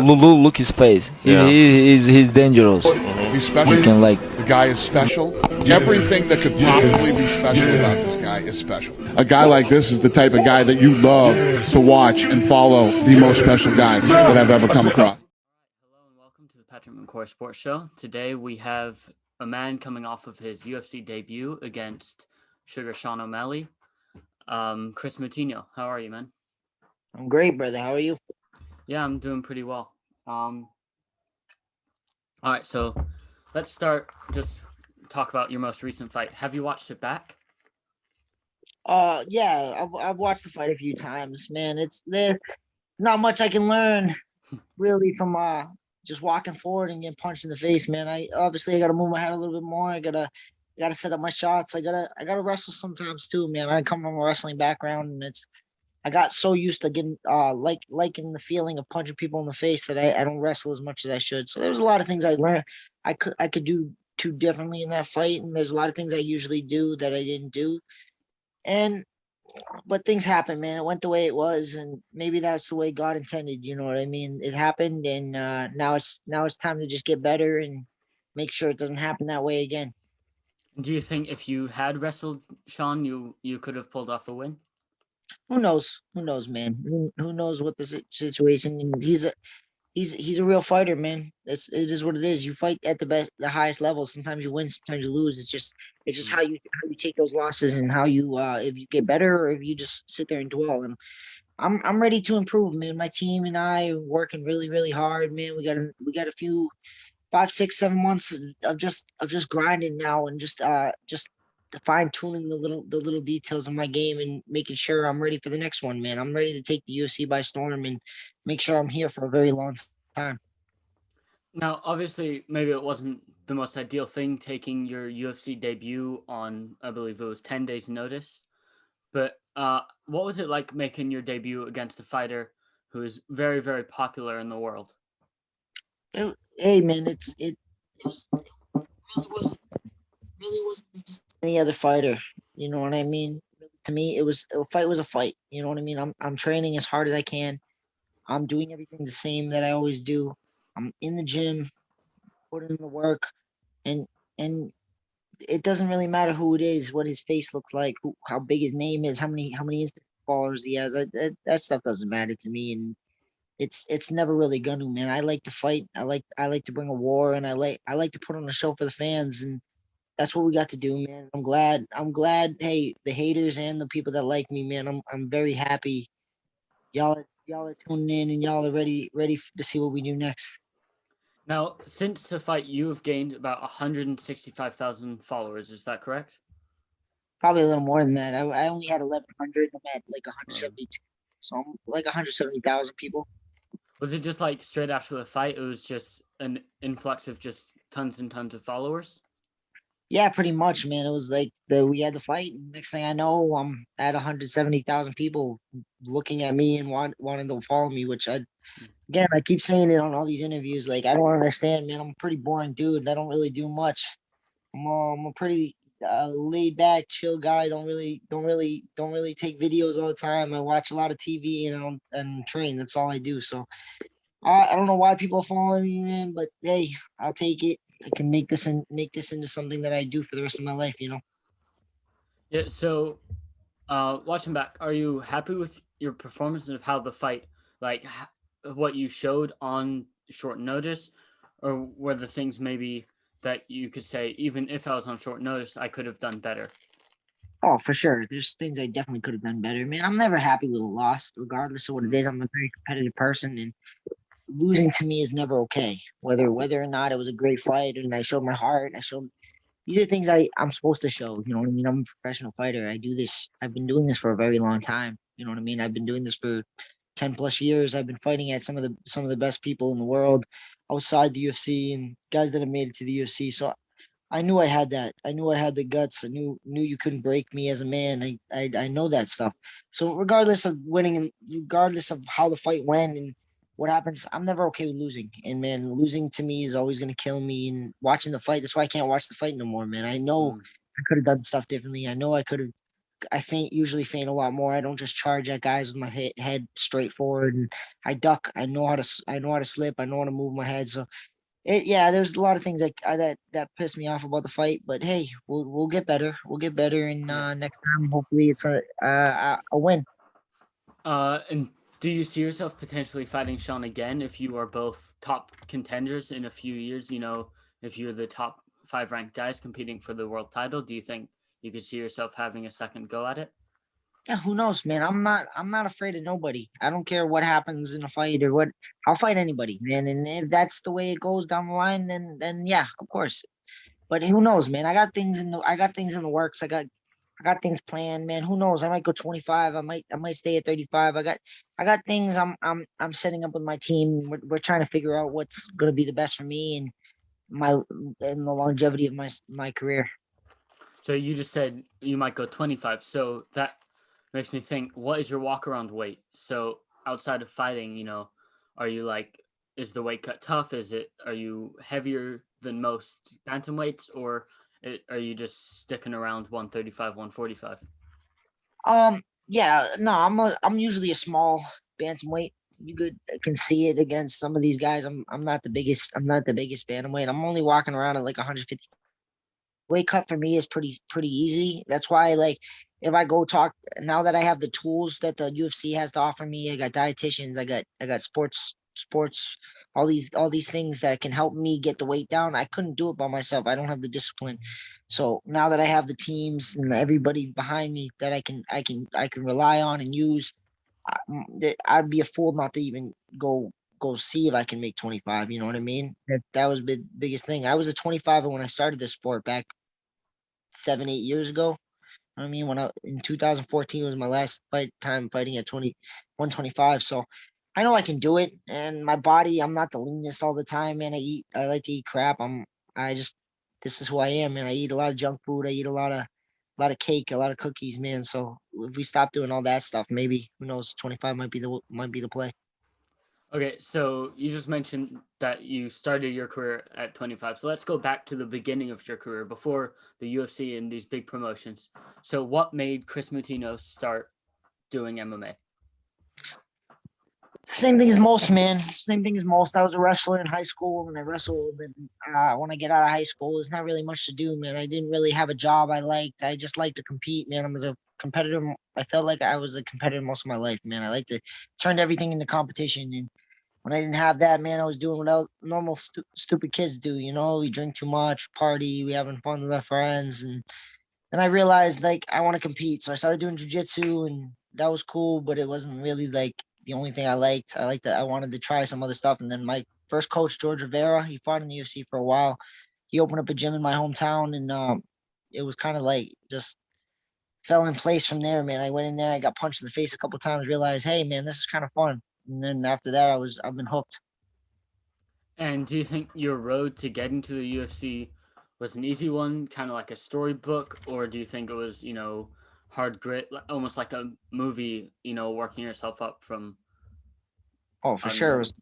Look his face. Yeah. He's dangerous. He's special. You can like. The guy is special. Everything that could possibly be special about this guy is special. A guy like this is the type of guy that you love to watch and follow. The most special guy that I've ever come across. Hello and welcome to the Patrick McCorry Sports Show. Today we have a man coming off of his UFC debut against Sugar Sean OMalley, Kris Moutinho. How are you, man? I'm great, brother. How are you? Yeah, I'm doing pretty well. All right, so let's start. Just talk about your most recent fight. Have you watched it back? Yeah, I've watched the fight a few times, man. There's not much I can learn really from just walking forward and getting punched in the face, man. I got to move my head a little bit more. I gotta set up my shots. I gotta wrestle sometimes too, man. I come from a wrestling background, and I got so used to getting liking the feeling of punching people in the face that I don't wrestle as much as I should. So there's a lot of things I learned I could do too differently in that fight, and there's a lot of things I usually do that I didn't do. But things happen, man. It went the way it was, and maybe that's the way God intended. You know what I mean? It happened, and now it's time to just get better and make sure it doesn't happen that way again. Do you think if you had wrestled Sean, you could have pulled off a win? Who knows? Who knows, man? Who knows what the situation? And he's a real fighter, man. It is what it is. You fight at the highest level. Sometimes you win, sometimes you lose. It's just how you take those losses and how you if you get better or if you just sit there and dwell. And I'm ready to improve, man. My team and I are working really, really hard, man. We got a few 5, 6, 7 months of just grinding now and just fine tuning the little details of my game and making sure I'm ready for the next one, man. I'm ready to take the UFC by storm and make sure I'm here for a very long time. Now, obviously, maybe it wasn't the most ideal thing taking your UFC debut on, I believe it was 10 days notice. But what was it like making your debut against a fighter who is very, very popular in the world? Hey, man, it really wasn't any other fighter. You know what I mean? To me, a fight was a fight. You know what I mean? I'm training as hard as I can. I'm doing everything the same that I always do. I'm in the gym, putting in the work, and and it doesn't really matter who it is, what his face looks like, how big his name is, how many Insta followers he has. That stuff doesn't matter to me, and it's never really gonna, man. I like to fight. I like to bring a war, and I like to put on a show for the fans, and that's what we got to do, man. I'm glad. Hey, the haters and the people that like me, man. I'm very happy. Y'all are tuning in, and y'all are ready to see what we do next. Now, since the fight, you have gained about 165,000 followers. Is that correct? Probably a little more than that. I only had 1,100. I'm at like 172, so I'm like 170,000 people. Was it just like straight after the fight? It was just an influx of just tons and tons of followers? Yeah, pretty much, man. It was like we had the fight. And next thing I know, I'm at 170,000 people looking at me and wanting to follow me. Which I keep saying it on all these interviews. Like I don't understand, man. I'm a pretty boring dude. I don't really do much. I'm a pretty laid back, chill guy. Don't really take videos all the time. I watch a lot of TV and train. That's all I do. So I don't know why people are following me, man. But hey, I'll take it. I can make this into something that I do for the rest of my life. You know. Yeah, so watching back, are you happy with your performance and of how the fight, like what you showed on short notice, or were the things maybe that you could say, even if I was on short notice, I could have done better? Oh, for sure. There's things I definitely could have done better, man. I'm never happy with a loss, regardless of what it is. I'm a very competitive person, and losing to me is never okay. Whether or not it was a great fight and I showed my heart, these are things I'm supposed to show. You know what I mean? I'm a professional fighter. I do this. I've been doing this for a very long time. You know what I mean? I've been doing this for 10 plus years. I've been fighting at some of the best people in the world outside the UFC and guys that have made it to the UFC. So I knew I had that. I knew I had the guts. I knew you couldn't break me as a man. I know that stuff. So regardless of winning and regardless of how the fight went and what happens, I'm never okay with losing. And man, losing to me is always gonna kill me. And watching the fight, that's why I can't watch the fight no more, man. I know I could have done stuff differently. I know I could have I usually feint a lot more. I don't just charge at guys with my head straight forward, and I duck. I know how to slip. I know how to move my head. So yeah, there's a lot of things that piss me off about the fight. But hey, we'll get better. We'll get better, and next time hopefully it's a win. And do you see yourself potentially fighting Sean again if you are both top contenders in a few years? If you're the top 5 ranked guys competing for the world title, do you think you could see yourself having a second go at it? Yeah, who knows, man? I'm not afraid of nobody. I don't care what happens in a fight or what. I'll fight anybody, man. And if that's the way it goes down the line, then yeah, of course. But who knows, man? I got things in the works. I got things planned, man. Who knows? I might go 25. I might stay at 35. I got things I'm setting up with my team. We're trying to figure out what's gonna be the best for me and my and the longevity of my career. So you just said you might go 25. So that makes me think, what is your walk around weight? So outside of fighting, are you like, is the weight cut tough? Are you heavier than most bantamweights, or are you just sticking around 135, 145? Yeah, no, I'm usually a small bantamweight. Can see it against some of these guys. I'm not the biggest. I'm not the biggest bantamweight. I'm only walking around at like 150. Weight cut for me is pretty easy. That's why like if I go talk now that I have the tools that the UFC has to offer me, I got dietitians, I got sports, all these things that can help me get the weight down. I couldn't do it by myself. I don't have the discipline. So now that I have the teams and everybody behind me that I can rely on and use, I'd be a fool not to even go see if I can make 25. You know what I mean? That was the biggest thing. I was a 25 when I started this sport back 7, 8 years ago. You know what I mean, when I in 2014 was my last time fighting at 125. So I know I can do it, and my body. I'm not the leanest all the time, man. I like to eat crap. I just this is who I am, man. I eat a lot of junk food. I eat a lot of cake, a lot of cookies, man. So if we stop doing all that stuff, maybe who knows, 25 might be the play. Okay, so you just mentioned that you started your career at 25. So let's go back to the beginning of your career before the UFC and these big promotions. So what made Kris Moutinho start doing MMA? Same thing as most, man. Same thing as most. I was a wrestler in high school, and I wrestled. And when I get out of high school, there's not really much to do, man. I didn't really have a job I liked. I just liked to compete, man. I was a competitor. I felt like I was a competitor most of my life, man. I like to turned everything into competition. And when I didn't have that, man, I was doing what normal stupid kids do. You know, we drink too much, party, we having fun with our friends, and then I realized like I want to compete. So I started doing jujitsu, and that was cool, but it wasn't really like the only thing I liked. I wanted to try some other stuff. And then my first coach, George Rivera, he fought in the UFC for a while. He opened up a gym in my hometown, and it was kind of like just fell in place from there, man. I went in there, I got punched in the face a couple times, realized, hey, man, this is kind of fun. And then after that, I've been hooked. And do you think your road to getting to the UFC was an easy one, kind of like a storybook, or do you think it was, hard grit, almost like a movie, working yourself up from Oh, for sure, it unknown? was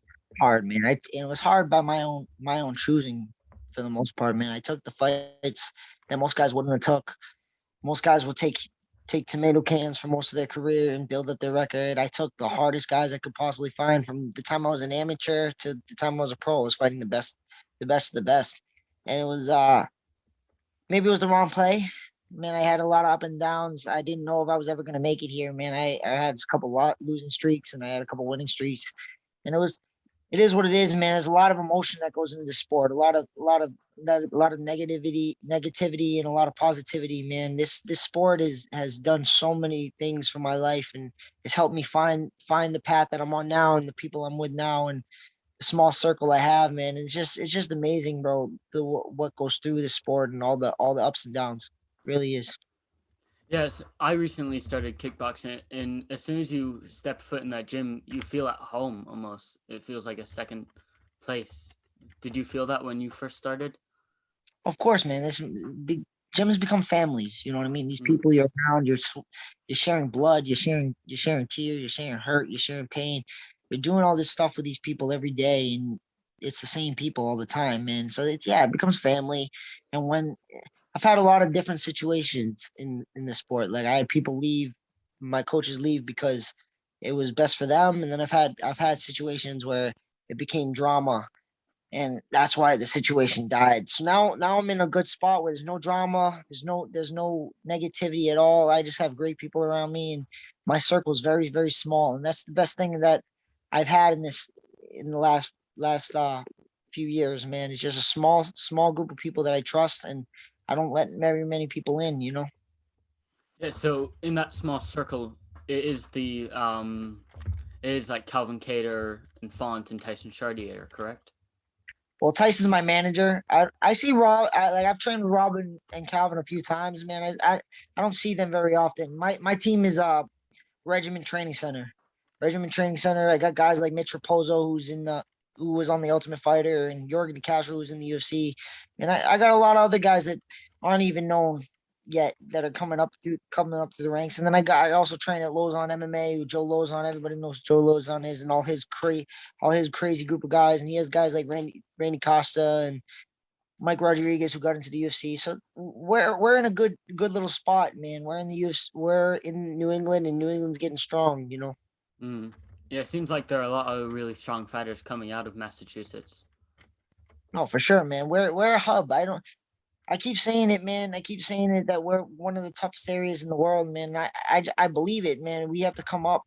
hard, man. It was hard by my own choosing for the most part, man. I took the fights that most guys wouldn't have took. Most guys will take tomato cans for most of their career and build up their record. I took the hardest guys I could possibly find from the time I was an amateur to the time I was a pro. I was fighting the best of the best. And it was maybe it was the wrong play. Man, I had a lot of up and downs. I didn't know if I was ever gonna make it here, man. I had a couple losing streaks and I had a couple winning streaks. And it is what it is, man. There's a lot of emotion that goes into the sport. A lot of negativity, and a lot of positivity, man. This sport has done so many things for my life, and it's helped me find the path that I'm on now, and the people I'm with now, and the small circle I have, man. It's just amazing, bro. What goes through the sport and all the ups and downs, really is. Yes, I recently started kickboxing, and as soon as you step foot in that gym, you feel at home almost. It feels like a second place. Did you feel that when you first started? Of course, man. This big gyms become families. You know what I mean? These Mm. people you're around, you're sharing blood, you're sharing tears, you're sharing hurt, you're sharing pain. You're doing all this stuff with these people every day, and it's the same people all the time, man. So it's yeah, it becomes family. And I've had a lot of different situations in the sport. Like I had people leave, my coaches leave because it was best for them, and then I've had situations where it became drama, and that's why the situation died. So now I'm in a good spot where there's no drama, there's no negativity at all. I just have great people around me, and my circle is very very small, and that's the best thing that I've had in the last few years, man. It's just a small group of people that I trust, and I don't let very many people in, you know. Yeah. So in that small circle, it is it is like Calvin Cater and Font and Tyson Chartier, correct? Well, Tyson's my manager. I see Rob. I've trained with Rob and Calvin a few times, man. I don't see them very often. My team is Regiment Training Center. Regiment Training Center. I got guys like Mitch Raposo, who was on the Ultimate Fighter, and Jorgen De Castro, who's in the UFC, and I got a lot of other guys that aren't even known yet that are coming up through the ranks. And then I also train at Lozon MMA with Joe Lozon. Everybody knows Joe Lozon is, and all his crazy group of guys. And he has guys like Randy Costa and Mike Rodriguez who got into the UFC. So we're in a good little spot, man. We're in the UFC. We're in New England, and New England's getting strong. You know. Mm. Yeah, it seems like there are a lot of really strong fighters coming out of Massachusetts. No, for sure, man. We're a hub. I keep saying it, man. I keep saying it that we're one of the toughest areas in the world, man. I believe it, man. We have to come up.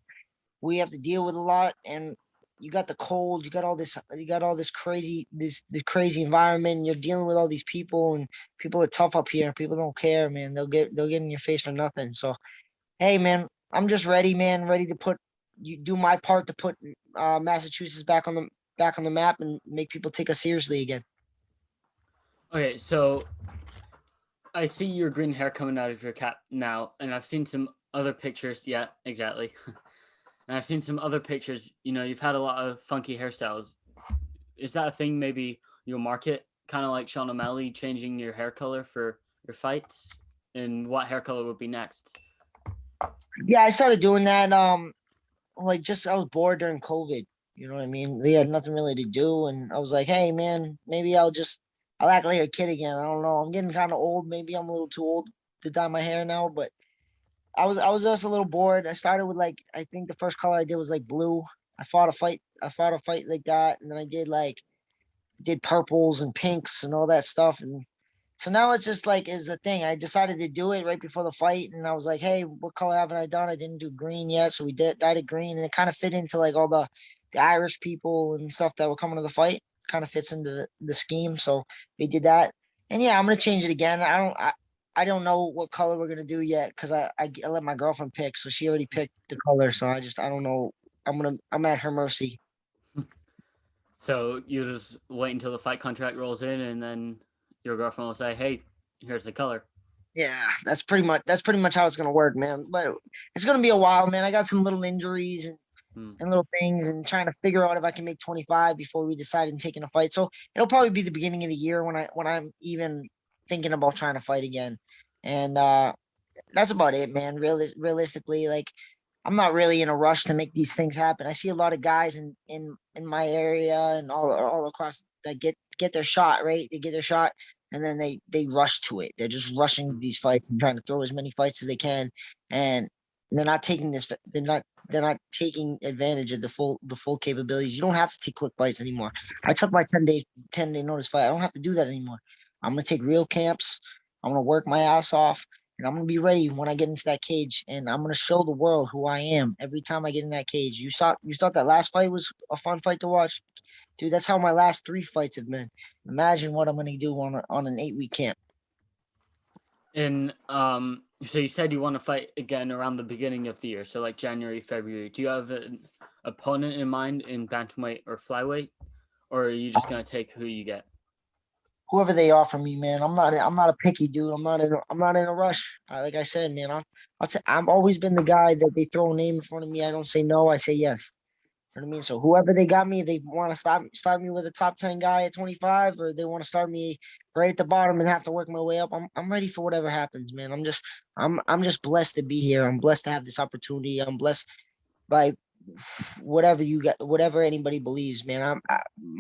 We have to deal with a lot, and you got the cold. You got all this crazy the crazy environment. And you're dealing with all these people, and people are tough up here. People don't care, man. They'll get in your face for nothing. So hey, man, I'm just ready, man. Ready to do my part to put Massachusetts back on the map and make people take us seriously again. Okay, so I see your green hair coming out of your cap now, and I've seen some other pictures. Yeah, exactly. And I've seen some other pictures. You know, you've had a lot of funky hairstyles. Is that a thing maybe you'll market? Kind of like Sean OMalley changing your hair color for your fights? And what hair color would be next? Yeah, I started doing that. Like just I was bored during COVID. You know what I mean? We had nothing really to do, and I was like, hey, man, maybe I'll act like a kid again. I don't know. I'm getting kind of old. Maybe I'm a little too old to dye my hair now, but I was just a little bored. I started with like I think the first color I did was like blue. I fought a fight like that, and then I did purples and pinks and all that stuff. And so now it's just like is a thing. I decided to do it right before the fight, and I was like, hey, what color haven't I done? I didn't do green yet, so we dyed it green, and it kind of fit into like all the Irish people and stuff that were coming to the fight. Kind of fits into the scheme, so we did that. And yeah, I'm gonna change it again. I don't know what color we're gonna do yet because I let my girlfriend pick, so she already picked the color. So I don't know. I'm at her mercy. So you just wait until the fight contract rolls in, and then your girlfriend will say, "Hey, here's the color." Yeah, that's pretty much how it's gonna work, man. But it's gonna be a while, man. I got some little injuries Hmm. and little things, and trying to figure out if I can make 25 before we decide on taking a fight. So it'll probably be the beginning of the year when I'm even thinking about trying to fight again. And that's about it, man. Realistically, like I'm not really in a rush to make these things happen. I see a lot of guys in my area and all across that get their shot, right? They get their shot and then they rush to it. They're just rushing these fights and trying to throw as many fights as they can, and they're not taking this. They're not taking advantage of the full capabilities. You don't have to take quick fights anymore. I took my 10-day notice fight. I don't have to do that anymore. I'm gonna take real camps. I'm gonna work my ass off, and I'm gonna be ready when I get into that cage, and I'm gonna show the world who I am every time I get in that cage. You thought that last fight was a fun fight to watch, dude. That's how my last three fights have been. Imagine what I'm gonna do on an 8-week camp. And so you said you want to fight again around the beginning of the year, so like January, February. Do you have an opponent in mind in bantamweight or flyweight, or are you just gonna take who you get? Whoever they offer me, man. I'm not a picky dude. I'm not in a rush. Like I said, man. I've always been the guy that they throw a name in front of me. I don't say no. I say yes. You know what I mean? So whoever they got me, if they want to start me with a top 10 guy at 25, or they want to start me right at the bottom and have to work my way up, I'm ready for whatever happens, man. I'm just blessed to be here. I'm blessed to have this opportunity. I'm blessed by whatever you got, whatever anybody believes, man. I'm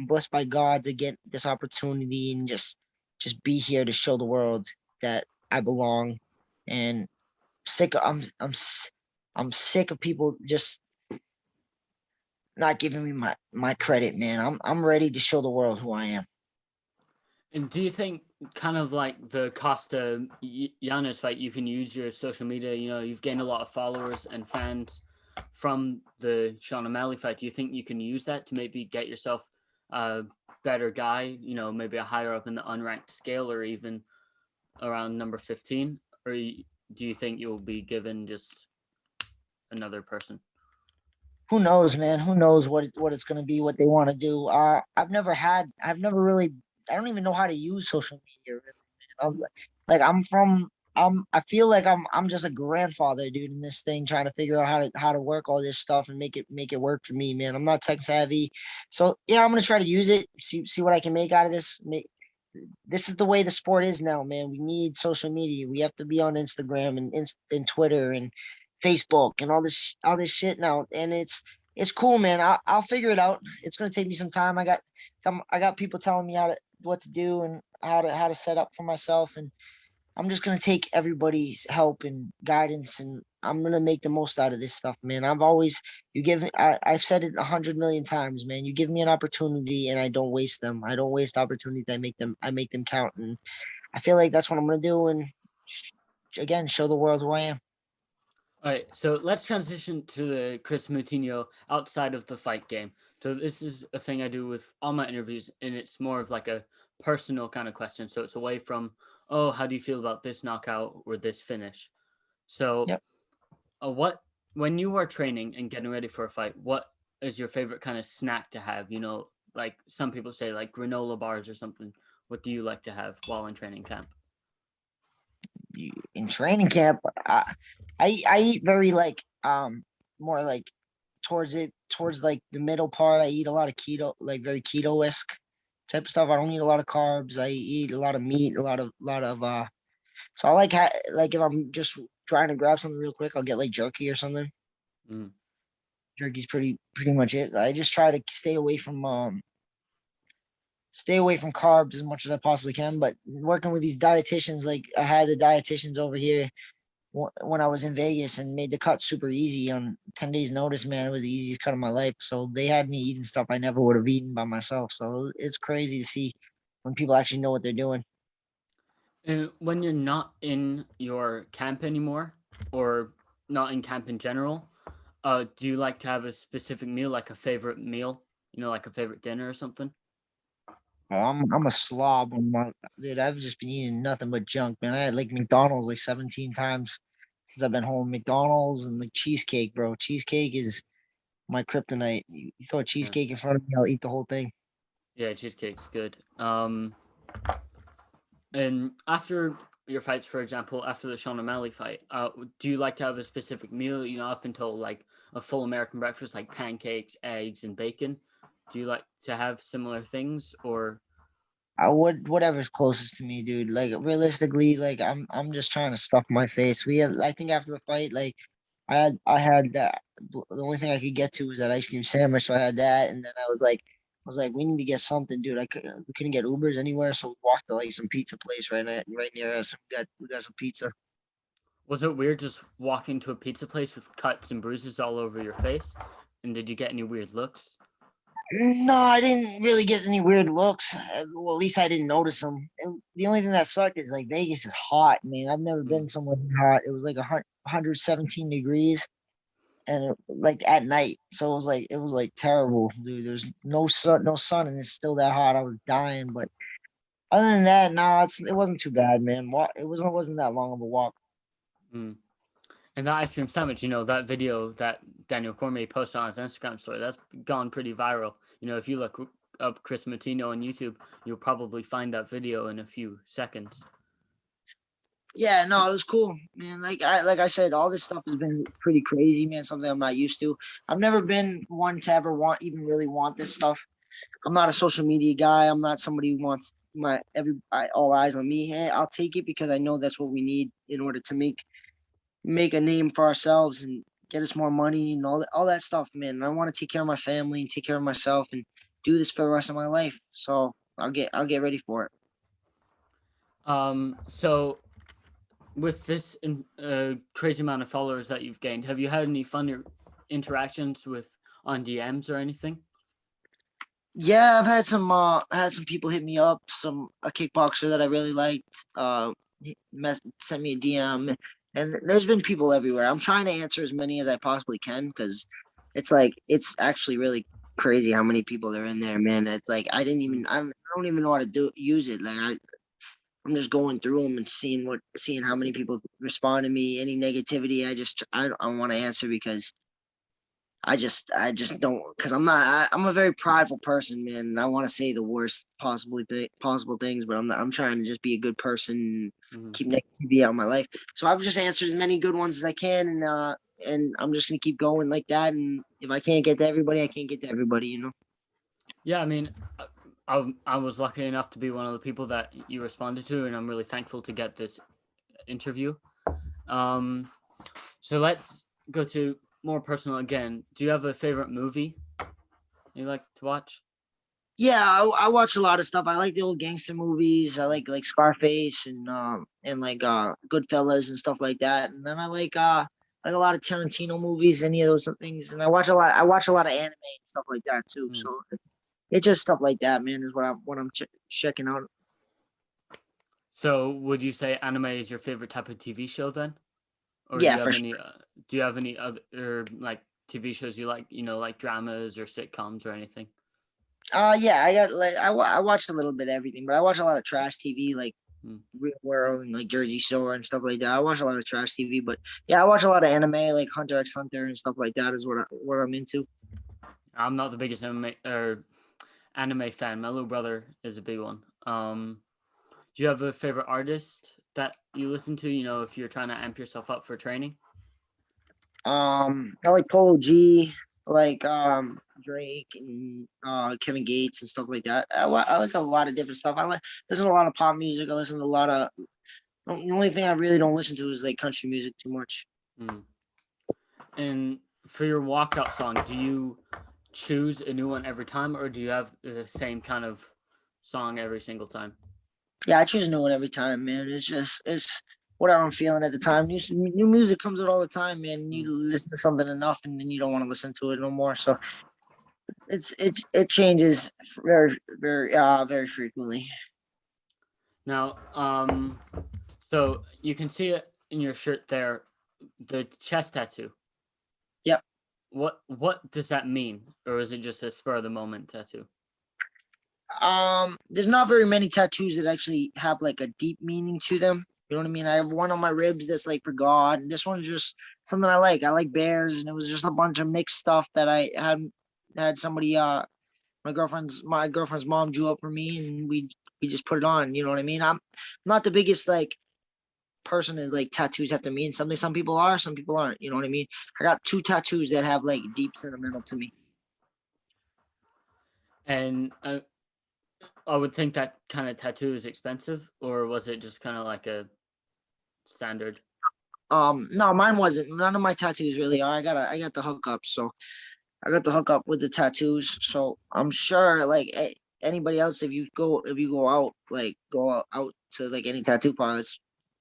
blessed by God to get this opportunity and just be here to show the world. that I belong, and sick. I'm sick of people just not giving me my credit, man. I'm ready to show the world who I am. And do you think, kind of like the Costa Llanos fight, you can use your social media? You know, you've gained a lot of followers and fans from the Sean OMalley fight. Do you think you can use that to maybe get yourself a better guy? You know, maybe a higher up in the unranked scale, or even around number 15? Or do you think you'll be given just another person? Who knows, man? Who knows what it's gonna be, what they want to do? I've never really, I don't even know how to use social media. Really, man. I feel like I'm just a grandfather, dude, in this thing, trying to figure out how to work all this stuff and make it work for me, man. I'm not tech savvy, so yeah, I'm gonna try to use it, see what I can make out of this. This is the way the sport is now, man. We need social media. We have to be on Instagram and Twitter and Facebook and all this shit now, and it's cool, man. I'll figure it out. It's gonna take me some time. I got people telling me what to do and how to set up for myself, and I'm just gonna take everybody's help and guidance, and I'm gonna make the most out of this stuff, man. I've said it 100 million times, man. You give me an opportunity, and I don't waste them. I don't waste opportunities. I make them count, and I feel like that's what I'm gonna do, and again, show the world who I am. All right, so let's transition to the Kris Moutinho outside of the fight game. So this is a thing I do with all my interviews, and it's more of like a personal kind of question. So it's away from, oh, how do you feel about this knockout or this finish? So, Yep. what when you are training and getting ready for a fight, what is your favorite kind of snack to have? You know, like some people say, like granola bars or something. What do you like to have while in training camp? In training camp, I eat very like more like towards like the middle part. I eat a lot of keto, like very keto-esque type of stuff. I don't eat a lot of carbs. I eat a lot of meat, a lot of. So I like if I'm just trying to grab something real quick, I'll get like jerky or something. Mm. Jerky's pretty much it. I just try to stay away from carbs as much as I possibly can. But working with these dietitians, like I had the dietitians over here when I was in Vegas and made the cut super easy on 10 days notice, man. It was the easiest cut of my life. So they had me eating stuff I never would have eaten by myself. So it's crazy to see when people actually know what they're doing. And when you're not in your camp anymore, or not in camp in general, do you like to have a specific meal, like a favorite meal? You know, like a favorite dinner or something? Oh, I'm a slob on my dude. I've just been eating nothing but junk, man. I had like McDonald's like 17 times since I've been home. McDonald's and like cheesecake, bro. Cheesecake is my kryptonite. You throw a Yeah, cheesecake in front of me, I'll eat the whole thing. yeah, cheesecake's good. And after your fights, for example, after the Sean OMalley fight, do you like to have a specific meal? You know, I've been told like a full American breakfast, like pancakes, eggs, and bacon. Do you like to have similar things, or I would whatever's closest to me, dude. Like realistically, like I'm just trying to stuff my face. I think after the fight, like I had that. The only thing I could get to was that ice cream sandwich, so I had that, and then I was like, we need to get something, dude. We couldn't get Ubers anywhere, so we walked to like some pizza place right near us. We got some pizza. was it weird just walking to a pizza place with cuts and bruises all over your face? And did you get any weird looks? No, I didn't really get any weird looks. Well, at least I didn't notice them. And the only thing that sucked is like Vegas is hot, man. I've never Mm, been somewhere hot. It was like 117 degrees, and like at night, so it was like terrible, dude. There's no sun, and it's still that hot. I was dying, but other than that, no, it wasn't too bad, man. It wasn't that long of a walk. mm. And that ice cream sandwich, you know, that video that Daniel Cormier posted on his Instagram story, that's gone pretty viral. You know, if you look up Kris Moutinho on YouTube, you'll probably find that video in a few seconds. Yeah, no, it was cool, man. Like I said, all this stuff has been pretty crazy, man. Something I'm not used to. I've never been one to ever even really want this stuff. I'm not a social media guy. I'm not somebody who wants all eyes on me. Hey, I'll take it because I know that's what we need in order to make a name for ourselves and get us more money and all that stuff, man. And I want to take care of my family and take care of myself and do this for the rest of my life. So I'll get ready for it. So with this crazy amount of followers that you've gained, have you had any fun interactions with on DMs or anything? Yeah, I've had some people hit me up, a kickboxer that I really liked, sent me a DM, and there's been people everywhere. I'm trying to answer as many as I possibly can because it's actually really crazy how many people are in there, man. It's like I don't even know how to use it. I'm just going through them and seeing how many people respond to me. Any negativity, I want to answer because I just don't, because I'm a very prideful person, man. And I want to say the worst possible things, but I'm trying to just be a good person and keep negativity out of my life. So I've just answered as many good ones as I can, and I'm just gonna keep going like that. And if I can't get to everybody, I can't get to everybody, you know. Yeah, I mean, I was lucky enough to be one of the people that you responded to, and I'm really thankful to get this interview. So let's go to more personal again. Do you have a favorite movie you like to watch? Yeah, I watch a lot of stuff. I like the old gangster movies. I like Scarface and Goodfellas and stuff like that. And then I like a lot of Tarantino movies, any of those things. And I watch a lot of anime and stuff like that too. So it's just stuff like that, man, is what I'm checking out. So would you say anime is your favorite type of TV show then? Or Yeah, for sure. do you have any other like TV shows you like, like dramas or sitcoms or anything? Yeah, I got I watched a little bit of everything, but I watch a lot of trash TV, like Real World and like Jersey Shore and stuff like that. I watch a lot of trash TV, but yeah, I watch a lot of anime, like Hunter x Hunter and stuff like that. Is what I'm into. I'm not the biggest anime fan. My little brother is a big one. Do you have a favorite artist that you listen to? If you're trying to amp yourself up for training. I like Polo G, like Drake and Kevin Gates and stuff like that. I like a lot of different stuff. Listen to a lot of pop music. I listen to a lot of. The only thing I really don't listen to is like country music too much. And for your walkout song, do you choose a new one every time, or do you have the same kind of song every single time? Yeah, I choose a new one every time, man. It's whatever I'm feeling at the time. New music comes out all the time, man. You listen to something enough, and then you don't want to listen to it no more. So it changes very frequently. Now, so you can see it in your shirt there, the chest tattoo. Yep. What does that mean, or is it just a spur of the moment tattoo? There's not very many tattoos that actually have like a deep meaning to them. You know what I mean? I have one on my ribs that's like for God. And this one's just something I like. I like bears, and it was just a bunch of mixed stuff that I had somebody my girlfriend's mom drew up for me, and we just put it on. You know what I mean? I'm not the biggest like person is like tattoos have to mean something. Some people are, some people aren't. You know what I mean? I got 2 tattoos that have like deep sentimental to me. And I would think that kind of tattoo is expensive, or was it just kind of like a standard? No, mine wasn't. None of my tattoos really are. I got the hookup, so I got the hookup with the tattoos. So I'm sure, like anybody else, if you go out, like out to like any tattoo parlors,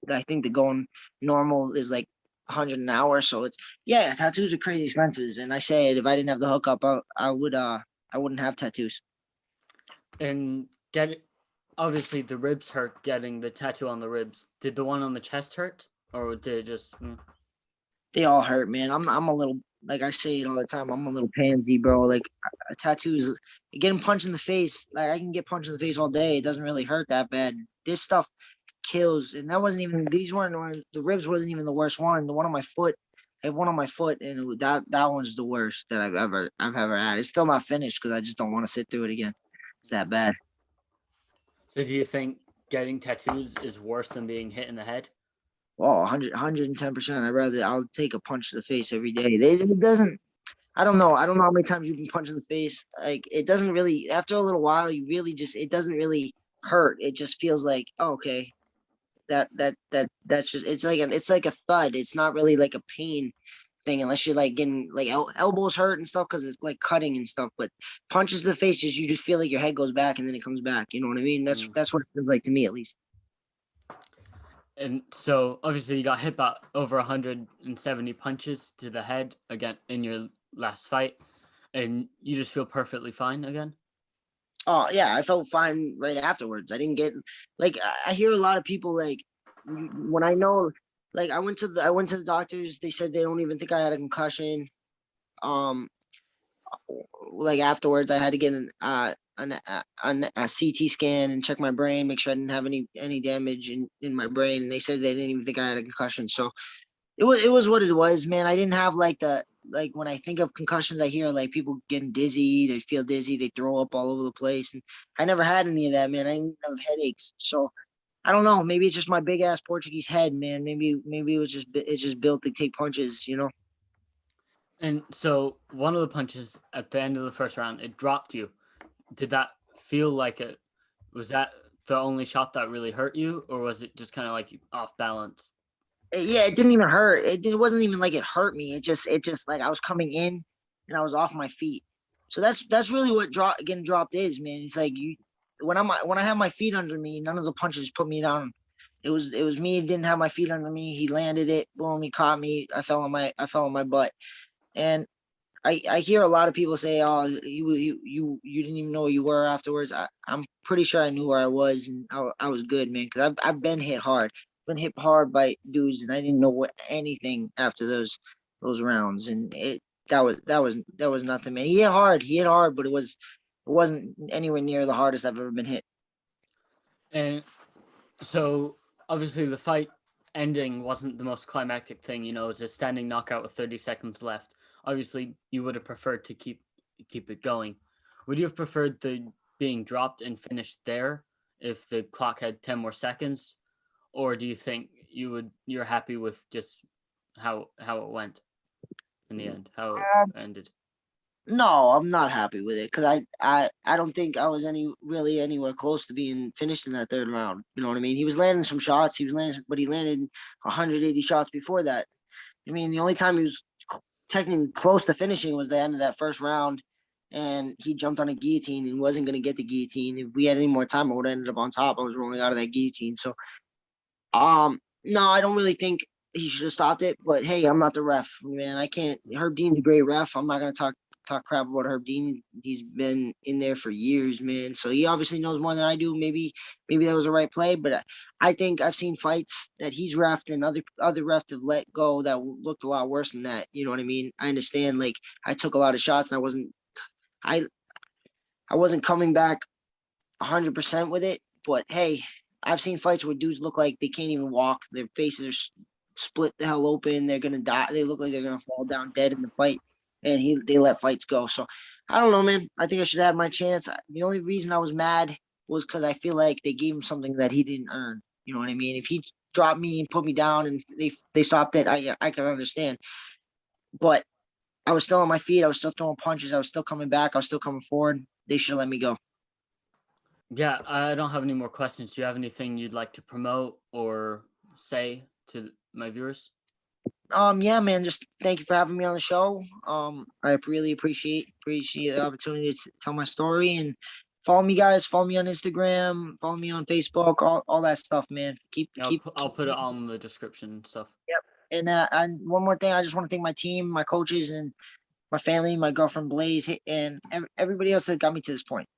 I think the going normal is like 100 an hour. So tattoos are crazy expensive. And I said if I didn't have the hookup, I wouldn't have tattoos. And obviously the ribs hurt getting the tattoo on the ribs. Did the one on the chest hurt, or did it just? They all hurt, man. I'm a little, like I say it all the time. I'm a little pansy, bro. Like tattoos, getting punched in the face. Like I can get punched in the face all day. It doesn't really hurt that bad. This stuff kills, and that wasn't even. These weren't the ribs. Wasn't even the worst one. The one on my foot. I have one on my foot, and that one's the worst that I've ever had. It's still not finished because I just don't want to sit through it again. It's that bad. So do you think getting tattoos is worse than being hit in the head? Oh, 110%. I'll take a punch to the face every day. It doesn't, I don't know. I don't know how many times you've been punched in the face. Like it doesn't really, after a little while, it doesn't really hurt. It just feels like, oh, okay, that's just, it's like a thud. It's not really like a pain thing unless you're like getting like elbows hurt and stuff because it's like cutting and stuff. But punches to the face, you just feel like your head goes back and then it comes back. You know what I mean? That's what it feels like to me at least. And so obviously you got hit by over 170 punches to the head again in your last fight, and you just feel perfectly fine again. Oh yeah, I felt fine right afterwards. I didn't get like I hear a lot of people like when I know like I went to the doctors. They said they don't even think I had a concussion. Um, like afterwards, I had to get a CT scan and check my brain, make sure I didn't have any damage in my brain. And they said they didn't even think I had a concussion. So it was what it was, man. I didn't have like the like when I think of concussions, I hear like people getting dizzy, they feel dizzy, they throw up all over the place, and I never had any of that, man. I didn't have headaches, so I don't know. Maybe it's just my big ass Portuguese head, man. Maybe it was just it's just built to take punches, you know. And so one of the punches at the end of the first round, it dropped you. Did that feel like it? Was that the only shot that really hurt you, or was it just kind of like off balance? Yeah, it didn't even hurt. It wasn't even like it hurt me. It just like I was coming in and I was off my feet. So that's really what getting dropped is, man. It's like you when I have my feet under me, none of the punches put me down. It was me. Didn't have my feet under me. He landed it. Boom. He caught me. I fell on my butt. And I hear a lot of people say, "Oh, you didn't even know where you were afterwards." I'm pretty sure I knew where I was, and I was good, man. Because I've been hit hard, been hit hard by dudes, and I didn't know what anything after those rounds, and that was nothing, man. He hit hard, but it wasn't anywhere near the hardest I've ever been hit. And so obviously the fight ending wasn't the most climactic thing. You know, it was a standing knockout with 30 seconds left. Obviously, you would have preferred to keep it going. Would you have preferred the being dropped and finished there if the clock had 10 more seconds, or do you think you're happy with just how it went in the end, how it ended? No, I'm not happy with it because I don't think I was really anywhere close to being finished in that third round. You know what I mean? He was landing some shots. But he landed 180 shots before that. I mean, the only time he was technically close to finishing was the end of that first round, and he jumped on a guillotine and wasn't going to get the guillotine. If we had any more time, I would have ended up on top. I was rolling out of that guillotine. So, no, I don't really think he should have stopped it. But hey, I'm not the ref, man. I can't. Herb Dean's a great ref. I'm not going to talk crap about Herb Dean. He's been in there for years, man. So he obviously knows more than I do. Maybe that was the right play, but I think I've seen fights that he's refed and other refs have let go that looked a lot worse than that. You know what I mean? I understand. Like I took a lot of shots and I I wasn't coming back 100% with it. But hey, I've seen fights where dudes look like they can't even walk. Their faces are split the hell open. They're gonna die. They look like they're gonna fall down dead in the fight, and they let fights go. So I don't know, man. I think I should have my chance. The only reason I was mad was because I feel like they gave him something that he didn't earn. You know what I mean? If he dropped me and put me down and they stopped it, I can understand. But I was still on my feet. I was still throwing punches. I was still coming back. I was still coming forward. They should have let me go. Yeah, I don't have any more questions. Do you have anything you'd like to promote or say to my viewers? Yeah, man, just thank you for having me on the show. I really appreciate the opportunity to tell my story and follow me, guys. Follow me on Instagram, follow me on Facebook, all that stuff, man. I'll put it all in the description and stuff. Yep. And one more thing, I just want to thank my team, my coaches, and my family, my girlfriend Blaze, and everybody else that got me to this point.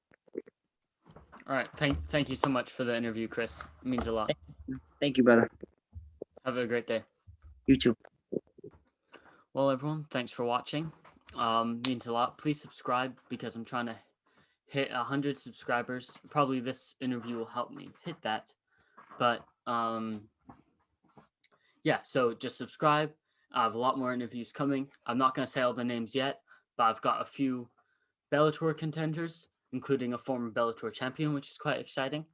All right, thank you so much for the interview, Kris. It means a lot. Thank you, brother. Have a great day. You too. Well, everyone, thanks for watching. Means a lot. Please subscribe because I'm trying to hit 100 subscribers. Probably this interview will help me hit that. But yeah, so just subscribe. I have a lot more interviews coming. I'm not going to say all the names yet, but I've got a few Bellator contenders, including a former Bellator champion, which is quite exciting,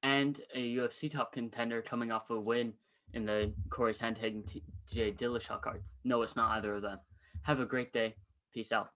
and a UFC top contender coming off a win in the Corey Sandhagen TJ Dillashaw card. No, it's not either of them. Have a great day. Peace out.